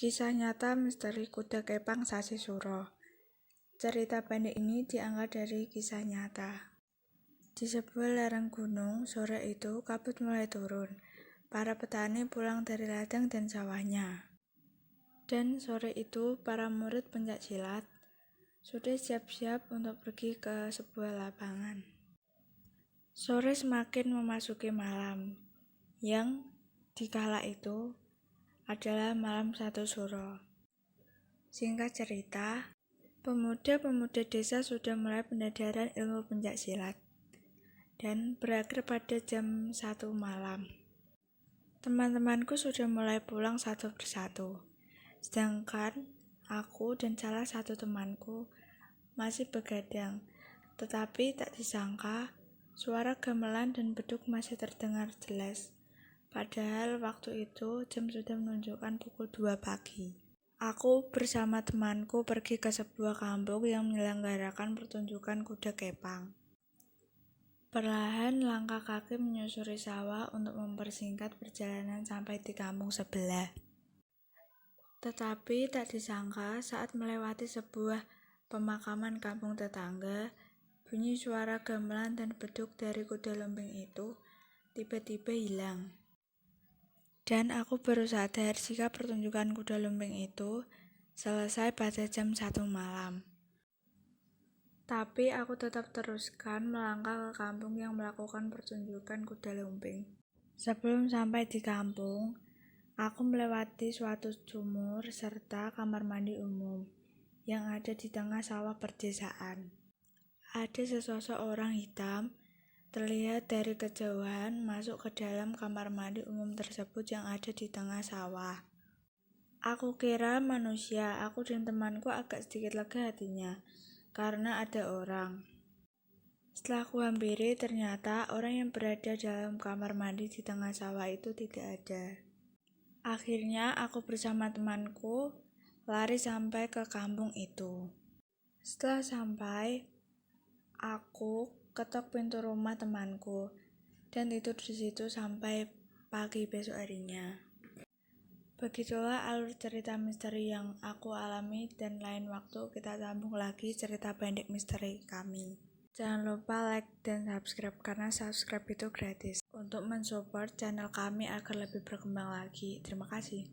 Kisah nyata misteri kuda kepang Sasi Suro. Cerita pendek ini diangkat dari kisah nyata. Di sebuah lereng gunung, sore itu kabut mulai turun. Para petani pulang dari ladang dan sawahnya. Dan sore itu para murid pencaksilat sudah siap-siap untuk pergi ke sebuah lapangan. Sore semakin memasuki malam, yang dikala itu adalah malam Satu Suro. Singkat cerita, pemuda-pemuda desa sudah mulai pendadaran ilmu pencaksilat dan berakhir pada jam 1 malam. Teman-temanku sudah mulai pulang satu persatu, sedangkan aku dan salah satu temanku masih begadang. Tetapi tak disangka, suara gamelan dan beduk masih terdengar jelas. Padahal waktu itu jam sudah menunjukkan pukul 2 pagi. Aku bersama temanku pergi ke sebuah kampung yang menyelenggarakan pertunjukan kuda kepang. Perlahan langkah kaki menyusuri sawah untuk mempersingkat perjalanan sampai di kampung sebelah. Tetapi tak disangka saat melewati sebuah pemakaman kampung tetangga, bunyi suara gamelan dan beduk dari kuda lumping itu tiba-tiba hilang. Dan aku baru sadar jika pertunjukan kuda lumping itu selesai pada jam 1 malam. Tapi aku tetap teruskan melangkah ke kampung yang melakukan pertunjukan kuda lumping. Sebelum sampai di kampung, aku melewati suatu sumur serta kamar mandi umum yang ada di tengah sawah perdesaan. Ada sesosok orang hitam terlihat dari kejauhan masuk ke dalam kamar mandi umum tersebut yang ada di tengah sawah. Aku kira manusia, aku dan temanku agak sedikit lega hatinya, karena ada orang. Setelah aku hampiri, ternyata orang yang berada dalam kamar mandi di tengah sawah itu tidak ada. Akhirnya aku bersama temanku lari sampai ke kampung itu. Setelah sampai, aku ketok pintu rumah temanku dan tidur di situ sampai pagi besok harinya. Begitulah alur cerita misteri yang aku alami, dan lain waktu kita sambung lagi cerita pendek misteri kami. Jangan lupa like dan subscribe karena subscribe itu gratis untuk mensupport channel kami agar lebih berkembang lagi. Terima kasih.